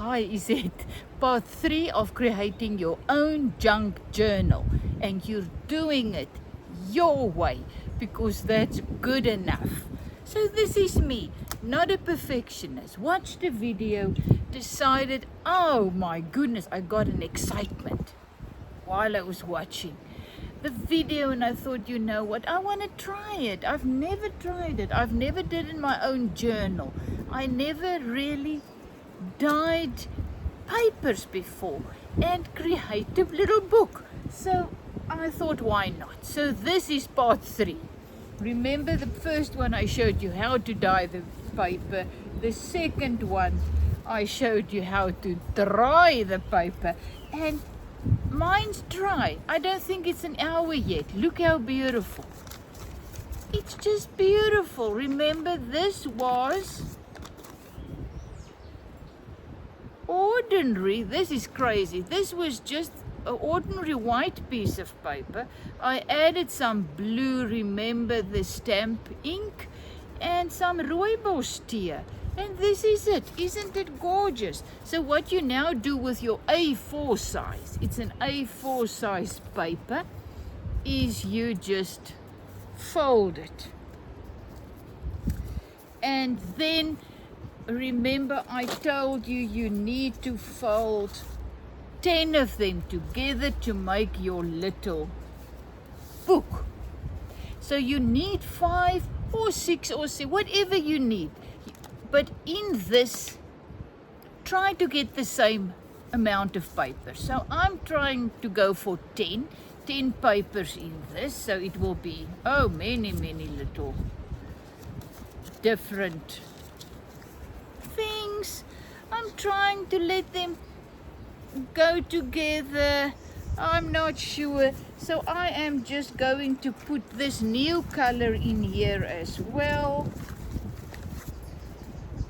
Hi, is it part 3 of creating your own junk journal, and you're doing it your way because that's good enough. So this is me, not a perfectionist. Watched the video, decided, oh my goodness, I got an excitement while I was watching the video, and I thought, you know what, I want to try it. I've never tried it. I've never did in my own journal. I never really dyed papers before and create a little book. So I thought, why not? So this is part 3. Remember the first one I showed you how to dye the paper. The second one I showed you how to dry the paper, and mine's dry. I don't think it's an hour yet. Look how beautiful. It's just beautiful. Remember, this was ordinary. This is crazy. This was just an ordinary white piece of paper. I added some blue, remember the stamp ink, and some rooibos tea. And this is it. Isn't it gorgeous? So what you now do with your A4 size, it's an A4 size paper, is you just fold it. And then remember, I told you you need to fold 10 of them together to make your little book. So you need 5 or 6 or 7, whatever you need. But in this, try to get the same amount of paper. So I'm trying to go for 10 papers in this. So it will be, many little different things. I'm trying to let them go together. I'm not sure. So I am just going to put this new color in here as well.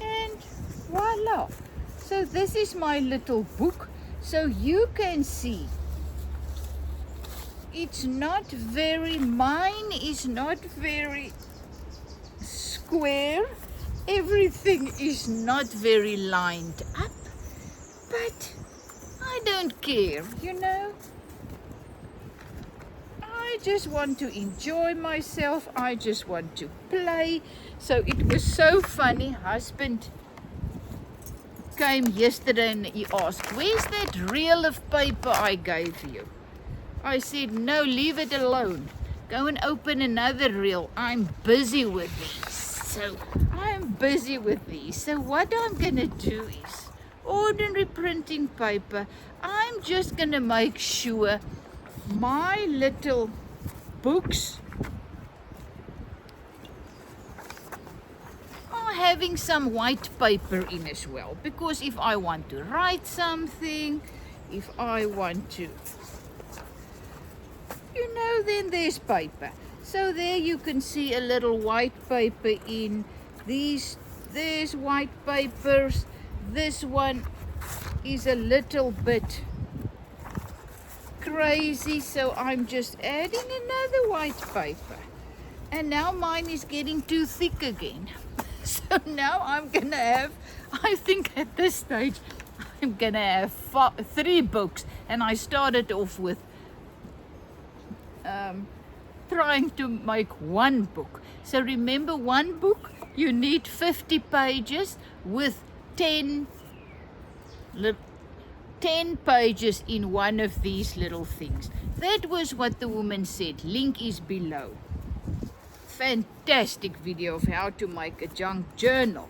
And voila. So this is my little book. So you can see it's not very, mine is not very square. Everything is not very lined up, but I don't care, you know. I just want to enjoy myself. I just want to play. So it was so funny. Husband came yesterday and he asked, where's that reel of paper I gave you? I said, no, leave it alone. Go and open another reel. I'm busy with these. So I'm busy with these. So what I'm going to do is ordinary printing paper. I'm just going to make sure my little books are having some white paper in as well. Because if I want to write something, if I want to, you know, then there's paper. So there you can see a little white paper in these. There's white papers. This one is a little bit crazy, so I'm just adding another white paper. And now mine is getting too thick again. So now I'm gonna have, I think at this stage, I'm gonna have 3 books. And I started off with trying to make 1 book. So remember, 1 book, you need 50 pages with 10 pages in one of these little things. That was what the woman said. Link is below. Fantastic video of how to make a junk journal.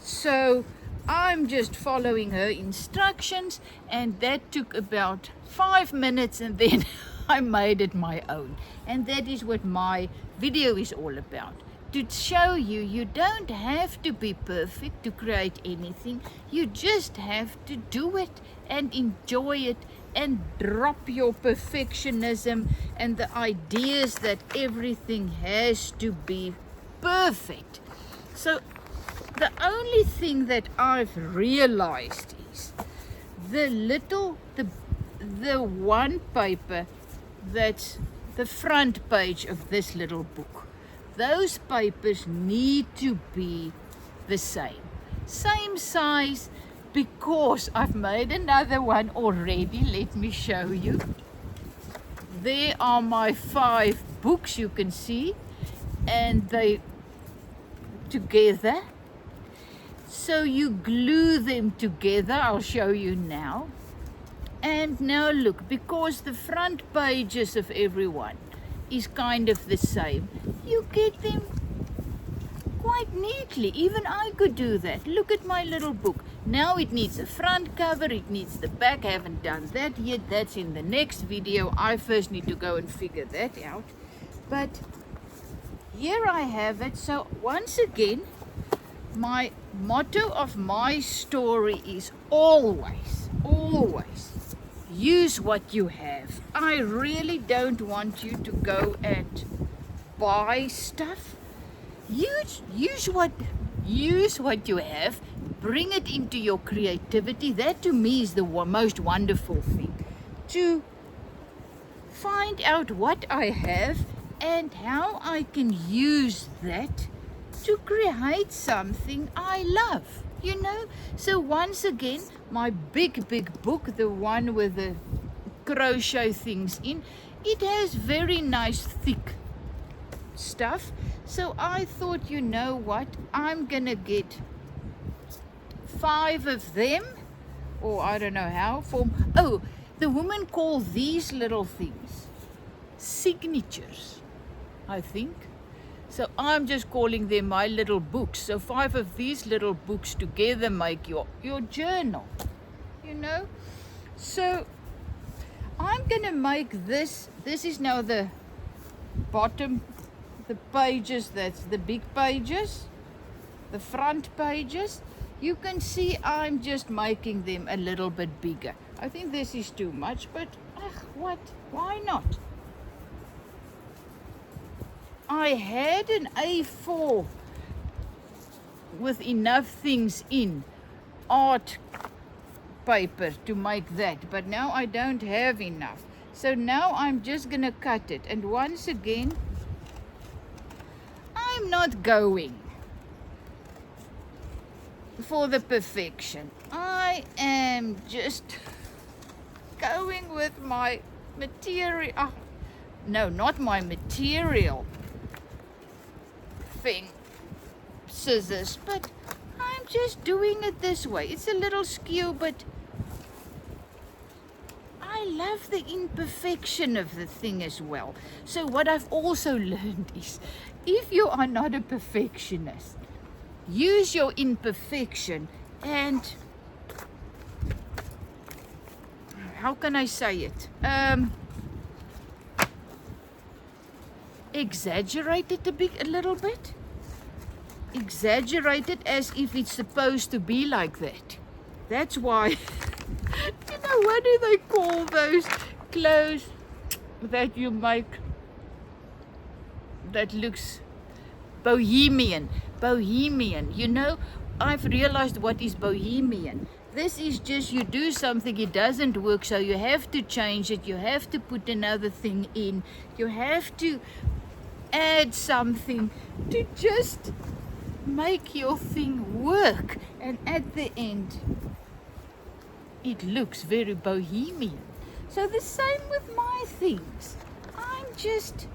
So I'm just following her instructions, and that took about 5 minutes, and then I made it my own. And that is what my video is all about. To show you, you don't have to be perfect to create anything. You just have to do it and enjoy it and drop your perfectionism and the ideas that everything has to be perfect. So the only thing that I've realized is the one paper that's the front page of this little book. Those papers need to be the same size, because I've made another one already. Let me show you. There are my 5 books, you can see, and they together. So you glue them together. I'll show you now. And now look, because the front pages of everyone is kind of the same, you get them quite neatly. Even I could do that. Look at my little book. Now it needs a front cover, it needs the back. I haven't done that yet. That's in the next video. I first need to go and figure that out. But here I have it. So once again, my motto of my story is always use what you have. I really don't want you to go and buy stuff. Use what you have. Bring it into your creativity. That to me is the most wonderful thing. To find out what I have and how I can use that to create something I love, you know. So once again, my big book, the one with the crochet things in, it has very nice thick stuff. So I thought, you know what, I'm gonna get 5 of them, or I don't know how, the women call these little things signatures, I think. So I'm just calling them my little books. So 5 of these little books together make your journal, you know. So I'm gonna make this is now the bottom, the pages, that's the big pages, the front pages. You can see I'm just making them a little bit bigger. I think this is too much, but why not? I had an A4 with enough things in, art paper to make that, but now I don't have enough. So now I'm just gonna cut it, and once again, I'm not going for the perfection. I am just going with my material, no, not my material thing, scissors, but I'm just doing it this way. It's a little skew, but I love the imperfection of the thing as well. So what I've also learned is, if you are not a perfectionist, use your imperfection and, how can I say it? Exaggerate it a little bit. Exaggerate it as if it's supposed to be like that. That's why, you know, what do they call those clothes that you make that looks bohemian? Bohemian, you know, I've realized what is bohemian. This is just, you do something, it doesn't work, so you have to change it, you have to put another thing in, you have to add something to just make your thing work, and at the end it looks very bohemian. So the same with my things. I'm just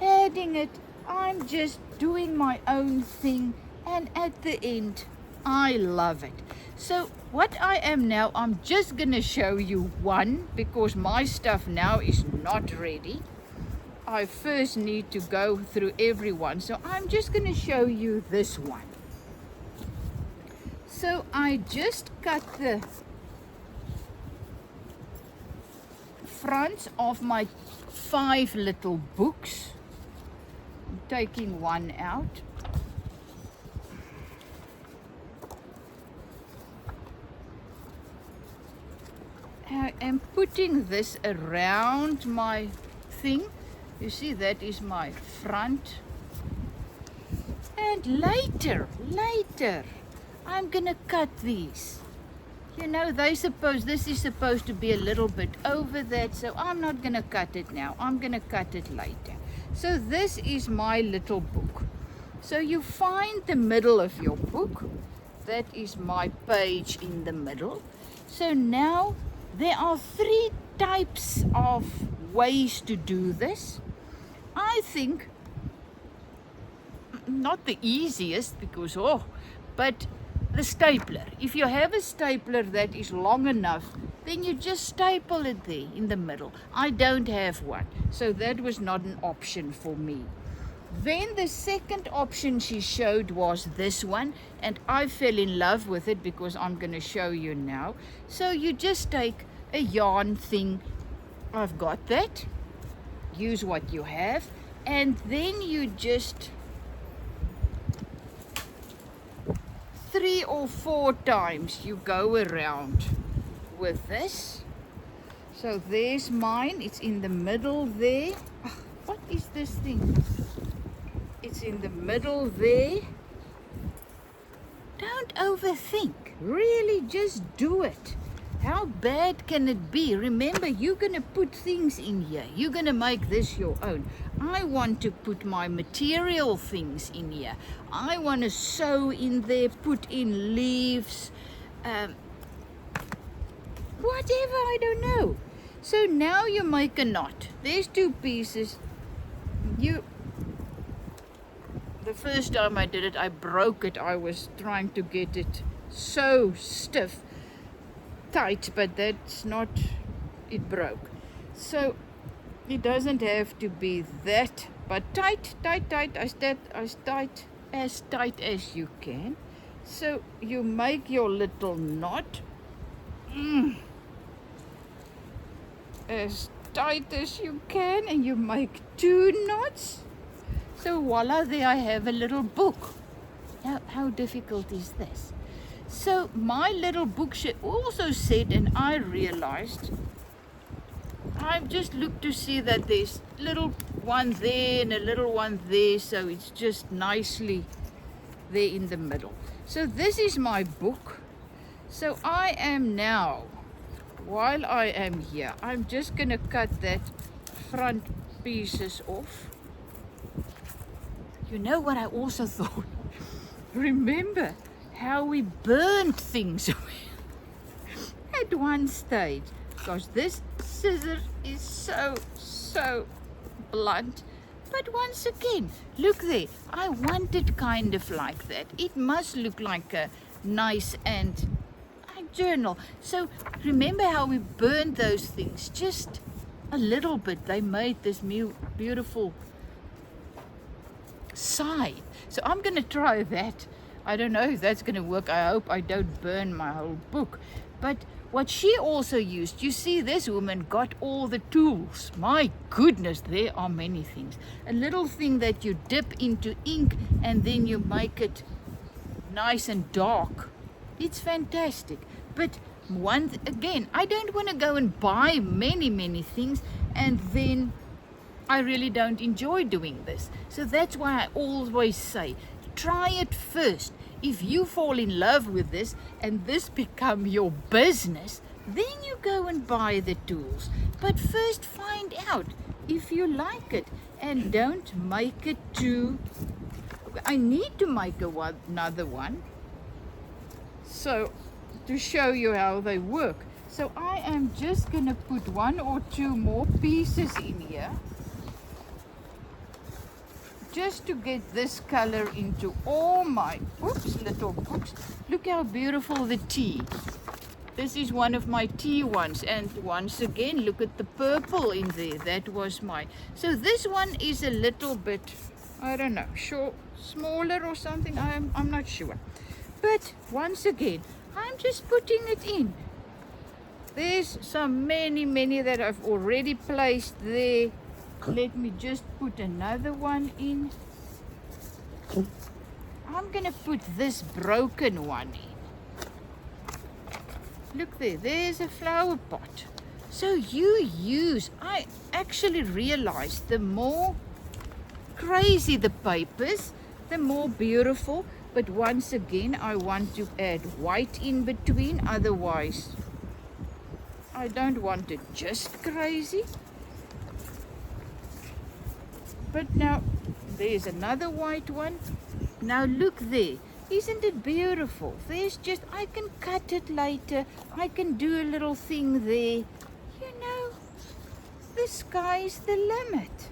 adding it, I'm just doing my own thing, and at the end I love it. So what I am now, I'm just gonna show you one, because my stuff now is not ready. I first need to go through every one. So I'm just going to show you this one. So I just cut the fronts of my 5 little books. I'm taking one out. I am putting this around my thing. You see, that is my front. And later, I'm gonna cut these. You know, this is supposed to be a little bit over that, so I'm not gonna cut it now. I'm gonna cut it later. So this is my little book. So you find the middle of your book, that is my page in the middle. So now there are 3 types of ways to do this. I think not the easiest because but the stapler. If you have a stapler that is long enough, then you just staple it there in the middle. I don't have one, so that was not an option for me. Then the second option she showed was this one, and I fell in love with it because I'm going to show you now. So you just take a yarn thing. I've got that. Use what you have, and then you just 3 or 4 times you go around with this. So there's mine. It's in the middle there. What is this thing? It's in the middle there. Don't overthink. Really, just do it. How bad can it be? Remember, you're going to put things in here. You're going to make this your own. I want to put my material things in here. I want to sew in there, put in leaves, whatever, I don't know. So now you make a knot. There's 2 pieces. The first time I did it, I broke it. I was trying to get it so stiff, tight, but that's not, it broke. So it doesn't have to be that, but tight, as tight as you can. So you make your little knot as tight as you can, and you make 2 knots. So voila, there I have a little book. Now, how difficult is this? So my little book also said, and I realized, I've just looked to see that there's little one there and a little one there, so it's just nicely there in the middle. So this is my book. So I am now, while I am here, I'm just going to cut that front pieces off. You know what I also thought? Remember how we burned things at one stage? Because this scissor is so blunt. But once again, look there. I want it kind of like that. It must look like a nice and journal. So remember how we burned those things? Just a little bit. They made this beautiful side. So I'm going to try that. I don't know if that's going to work. I hope I don't burn my whole book. But what she also used, you see, this woman got all the tools. My goodness, there are many things. A little thing that you dip into ink and then you make it nice and dark. It's fantastic. But once again, I don't want to go and buy many things and then I really don't enjoy doing this. So that's why I always say, try it first. If you fall in love with this and this become your business, then you go and buy the tools. But first find out if you like it and don't make it too... I need to make another one, so to show you how they work. So I am just going to put 1 or 2 more pieces in here, just to get this color into all my little books. Look how beautiful the tea. This is one of my tea ones, and once again, look at the purple in there. That was mine. So this one is a little bit, I don't know, smaller or something. I'm not sure. But once again, I'm just putting it in. There's some many that I've already placed there. Let me just put another one in. I'm going to put this broken one in. Look there, there's a flower pot. So I actually realized the more crazy the papers, the more beautiful. But once again, I want to add white in between, otherwise I don't want it just crazy. But now there's another white one. Now look there. Isn't it beautiful? There's just, I can cut it later. I can do a little thing there. You know, the sky's the limit.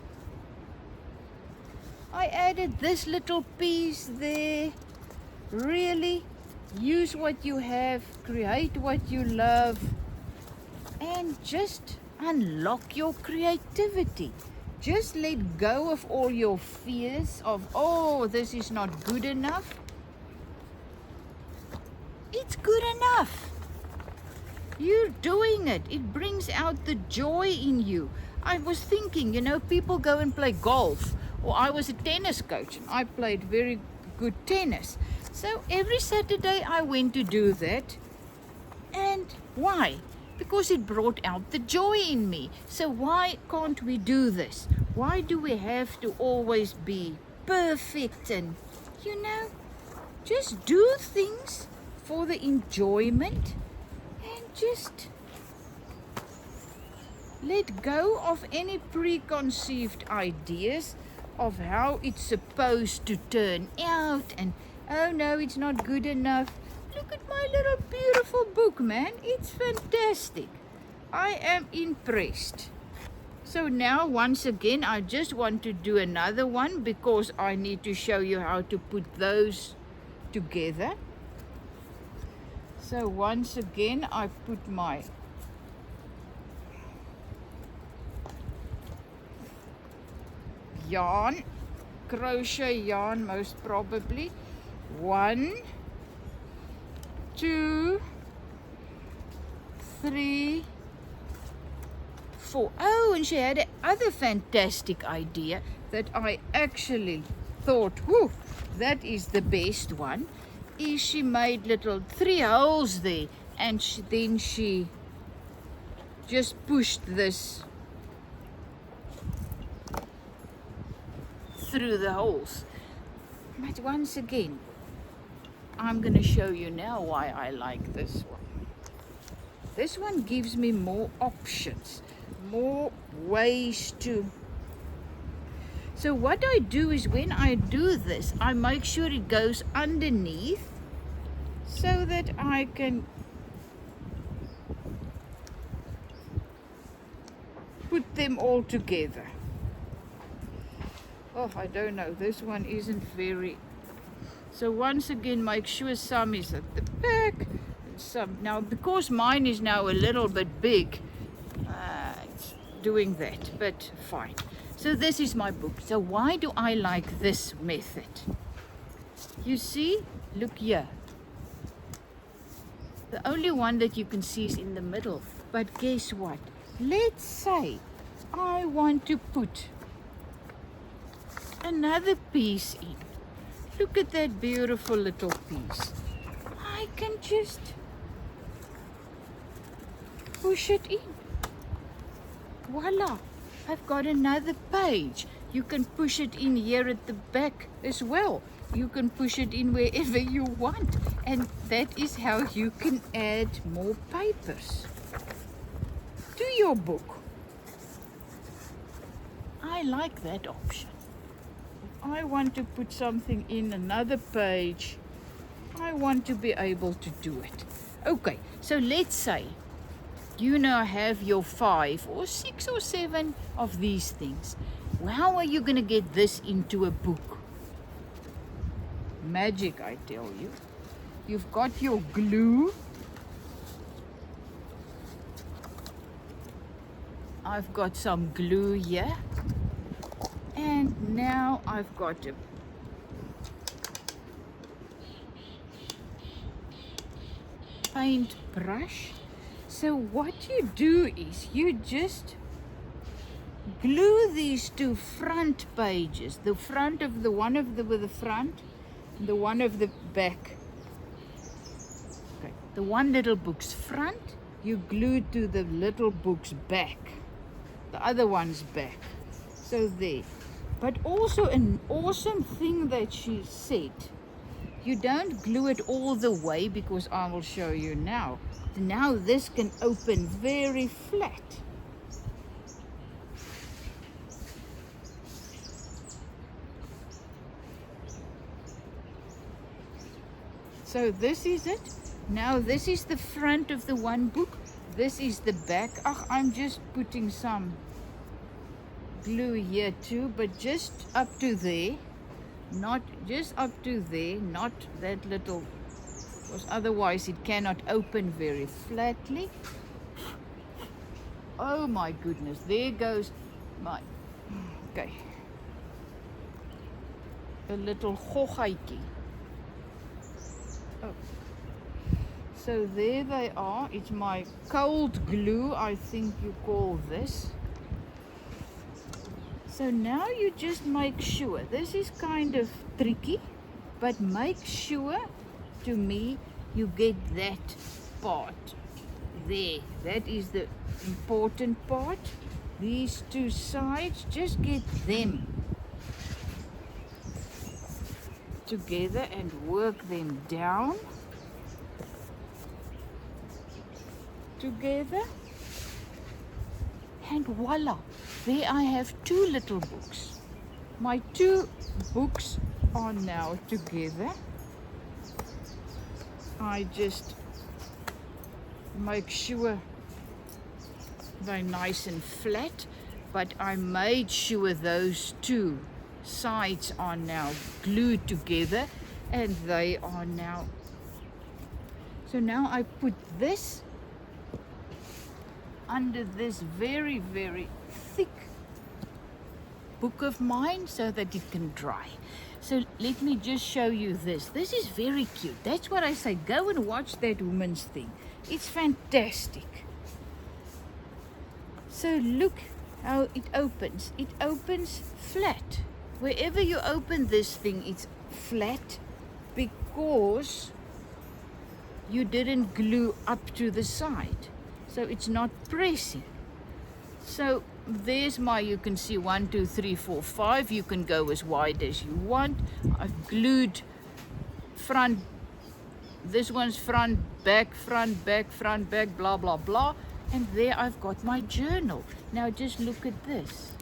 I added this little piece there. Really, use what you have, create what you love, and just unlock your creativity. Just let go of all your fears of, oh, this is not good enough. It's good enough. You're doing it. It brings out the joy in you. I was thinking, you know, people go and play golf, or I was a tennis coach and I played very good tennis. So every Saturday I went to do that. And why? Because it brought out the joy in me. So why can't we do this? Why do we have to always be perfect and, you know, just do things for the enjoyment and just let go of any preconceived ideas of how it's supposed to turn out and, oh no, it's not good enough. Look at my little beautiful book, man. It's fantastic. I am impressed. So now, once again, I just want to do another one because I need to show you how to put those together. So once again, I put my yarn, crochet yarn most probably. 1, 2, 3, 4. Oh, and she had another fantastic idea that I actually thought, whoo, that is the best one, is she made little 3 holes there, and then she just pushed this through the holes. But once again, I'm going to show you now why I like this one. This one gives me more options, more ways to. So what I do is when I do this, I make sure it goes underneath so that I can put them all together. Oh, I don't know, this one isn't very. So once again, make sure some is at the back, and some, now because mine is now a little bit big, it's doing that, but fine. So this is my book. So why do I like this method? You see, look here. The only one that you can see is in the middle, but guess what? Let's say I want to put another piece in. Look at that beautiful little piece. I can just push it in. Voila, I've got another page. You can push it in here at the back as well. You can push it in wherever you want. And that is how you can add more papers to your book. I like that option. I want to put something in another page. I want to be able to do it. Okay, so let's say you now have your 5 or 6 or 7 of these things. How are you going to get this into a book? Magic, I tell you. You've got your glue. I've got some glue here. And now I've got a paint brush. So what you do is you just glue these 2 front pages, the front of the one of the with the front, the one of the back. Okay, the one little book's front, you glue to the little book's back, the other one's back. So there. But also an awesome thing that she said, you don't glue it all the way because I will show you now. Now this can open very flat. So this is it. Now this is the front of the one book. This is the back. I'm just putting some glue here too, but just up to there. Not just up to there, not that little, because otherwise it cannot open very flatly. Oh my goodness, there goes my, okay, a little hogaitjie. Oh. So there they are. It's my cold glue, I think you call this. So now you just make sure, this is kind of tricky, but make sure, to me, you get that part there. That is the important part. These two sides, just get them together and work them down together. And voila, there I have two little books. My two books are now together. I just make sure they're nice and flat, but I made sure those two sides are now glued together, and they are now. So now I put this under this very, very thick book of mine so that it can dry. So let me just show you this. This is very cute. That's what I say. Go and watch that woman's thing. It's fantastic. So look how it opens. It opens flat. Wherever you open this thing, it's flat because you didn't glue up to the side. So it's not pressing. So there's my, you can see 1, 2, 3, 4, 5. You can go as wide as you want. I've glued front, this one's front, back, blah, blah, blah. And there I've got my journal. Now just look at this.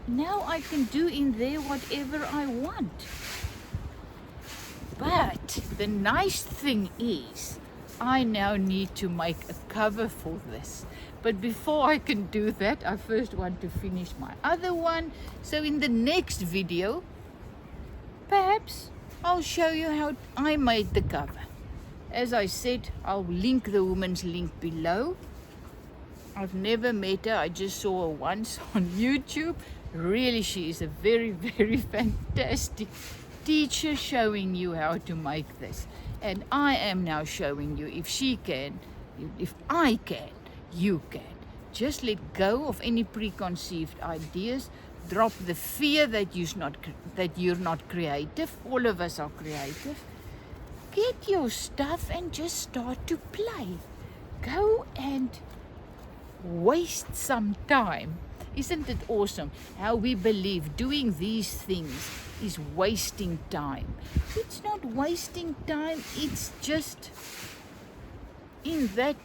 Now I can do in there whatever I want. But the nice thing is, I now need to make a cover for this. But before I can do that, I first want to finish my other one. So in the next video, perhaps I'll show you how I made the cover. As I said, I'll link the woman's link below. I've never met her. I just saw her once on YouTube. Really, she is a very, very fantastic teacher showing you how to make this. And I am now showing you, if she can, if I can, you can. Just let go of any preconceived ideas. Drop the fear that you're not creative. All of us are creative. Get your stuff and just start to play. Go and waste some time. Isn't it awesome how we believe doing these things is wasting time? It's not wasting time, it's just in that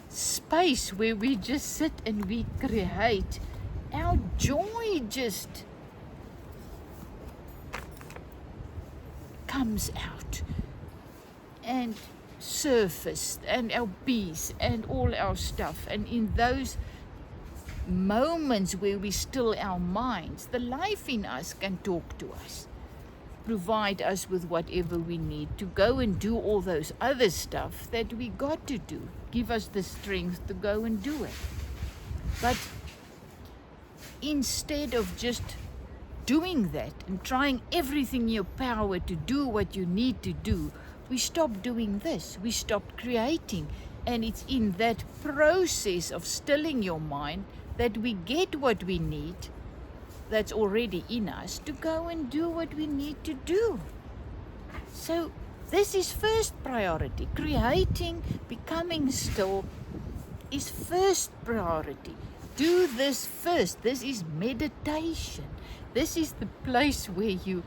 space where we just sit and we create. Our joy just comes out and surfaced, and our peace and all our stuff. And in those moments where we still our minds, the life in us can talk to us, provide us with whatever we need to go and do all those other stuff that we got to do, give us the strength to go and do it. But instead of just doing that and trying everything in your power to do what you need to do, we stop doing this, we stop creating. And it's in that process of stilling your mind that we get what we need, that's already in us, to go and do what we need to do. So this is first priority. Creating, becoming still is first priority. Do this first. This is meditation. This is the place where you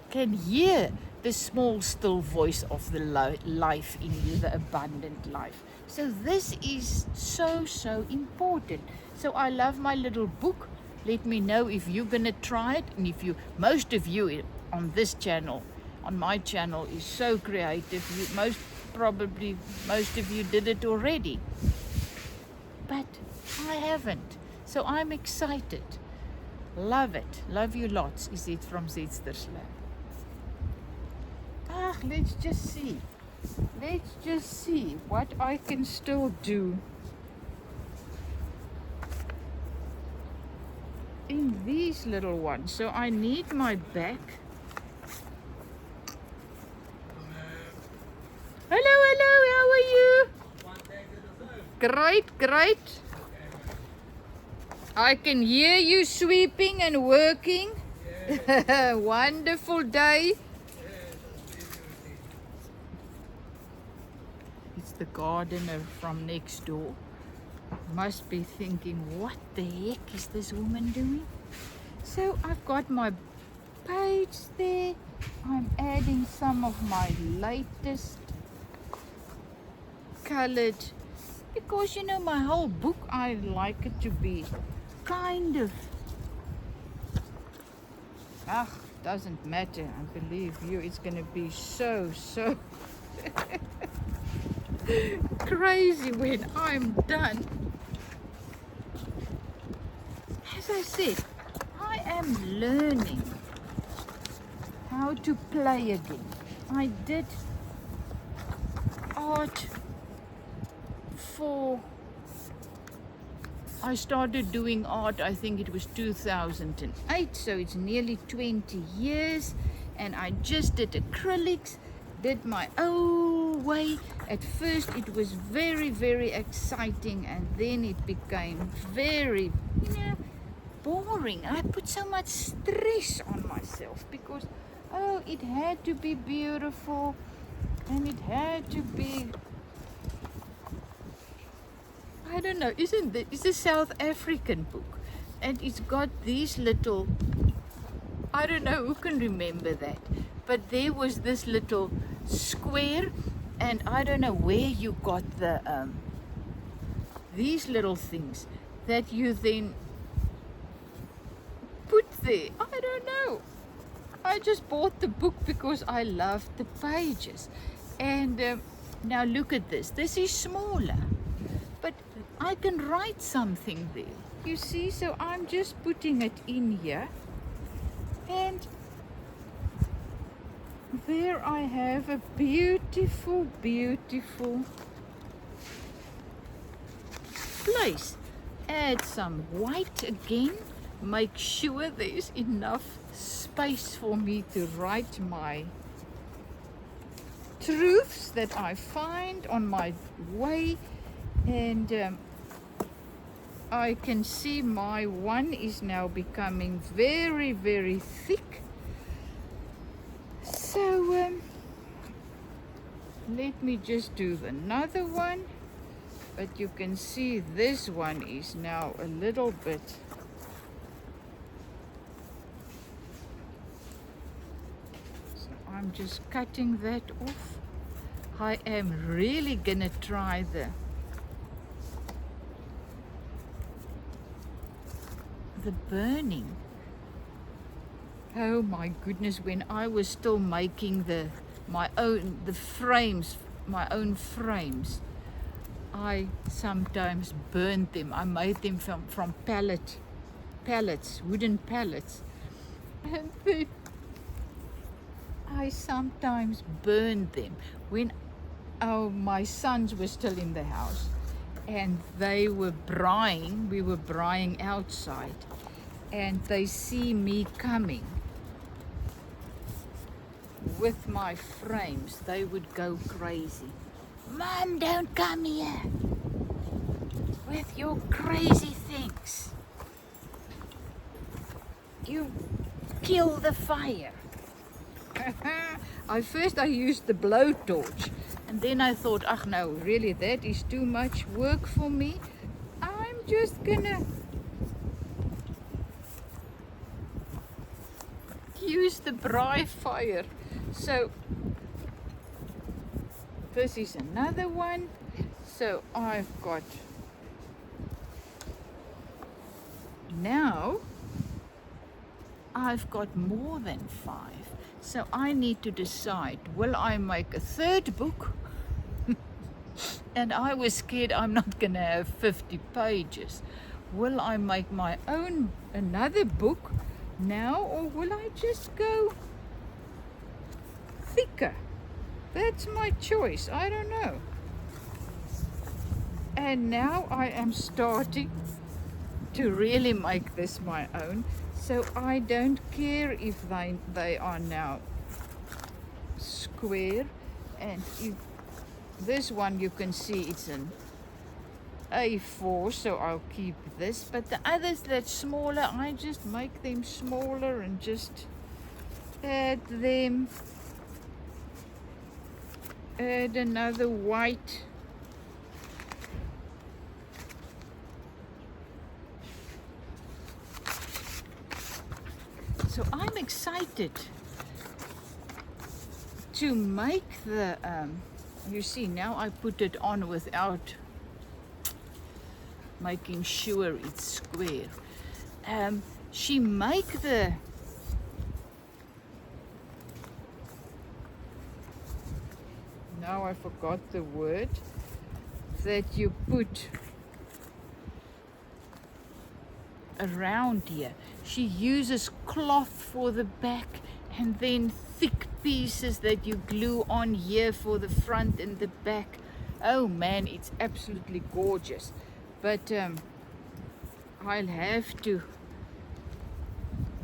can hear the small still voice of the life in you, the abundant life. So this is so, so important. So I love my little book. Let me know if you're going to try it. And if you, most of you on this channel on my channel is so creative. Most of you did it already, but I haven't. So I'm excited. Love it. Love you lots. Is it from Zetster's Lab? Let's just see. Let's just see what I can still do in these little ones. So I need my back. Hello, how are you? Great. I can hear you sweeping and working. Yeah. Wonderful day. It's the gardener from next door. Must be thinking, what the heck is this woman doing? So I've got my page there. I'm adding some of my latest colored, because you know my whole book I like it to be kind of, doesn't matter. I believe you, it's gonna be so crazy when I'm done. As I said, I am learning how to play again. I did art I started doing art, I think it was 2008, so it's nearly 20 years, and I just did acrylics, did my own way. At first it was very exciting, and then it became very, boring. I put so much stress on myself because, it had to be beautiful, and it had to be, I don't know, it's a South African book, and it's got these little, I don't know who can remember that, but there was this little square, and I don't know where you got the these little things that you then put there. I don't know. I just bought the book because I loved the pages. And now look at this. This is smaller, but I can write something there. You see, so I'm just putting it in here. And there I have a beautiful place. Add some white again. Make sure there's enough space for me to write my truths that I find on my way. And I can see my one is now becoming very thick. So let me just do another one. But you can see this one is now a little bit I'm just cutting that off. I am really gonna try the burning. Oh my goodness, when I was still making my own frames, I sometimes burned them. I made them from pallets, wooden pallets, and I sometimes burned them when my sons were still in the house, and they were braaiing. We were braaiing outside, and they see me coming with my frames. They would go crazy. Mom, don't come here with your crazy things. You kill the fire. First I used the blowtorch, and then I thought, no, really, that is too much work for me. I'm just gonna use the braai fire. So this is another one. So I've got more than 5. So I need to decide, will I make a third book? And I was scared I'm not going to have 50 pages. Will I make my own another book now, or will I just go thicker? That's my choice. I don't know. And now I am starting to really make this my own. So I don't care if they are now square, and if this one you can see it's an A4, so I'll keep this, but the others that's smaller, I just make them smaller and just add them, add another white, so I'm excited to make the you see, now I put it on without making sure it's square. She make the now I forgot the word that you put around here. She uses cloth for the back and then thick pieces that you glue on here for the front and the back. Oh man, it's absolutely gorgeous. But I'll have to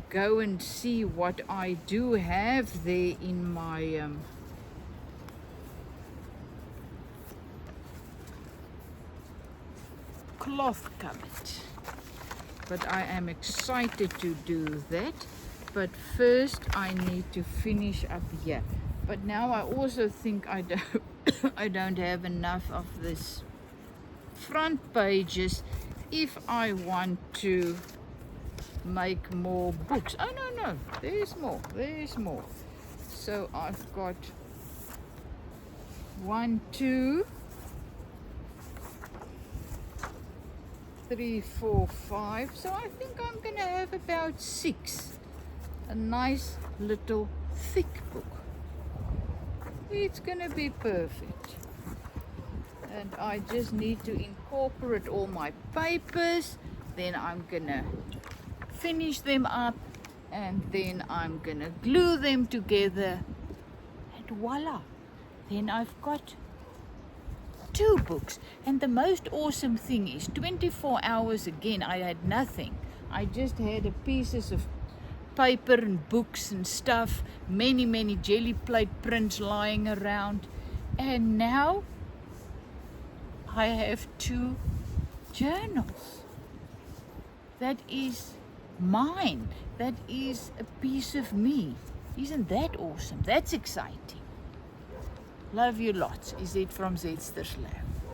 go and see what I do have there in my cloth cupboard. But I am excited to do that. But first I need to finish up here. But now I also think I don't I don't have enough of this front pages if I want to make more books. Oh no, there's more. So I've got 1, 2, 3, 4, 5. So I think I'm gonna have about 6. A nice little thick book. It's gonna be perfect. And I just need to incorporate all my papers. Then I'm gonna finish them up, and then I'm gonna glue them together, and voila, then I've got 2 books. And the most awesome thing is 24 hours again I had nothing. I just had a pieces of paper and books and stuff, many jelly plate prints lying around, and now I have 2 journals. That is mine. That is a piece of me. Isn't that awesome? That's exciting. Love you lots. Is it from Zetster's Lab?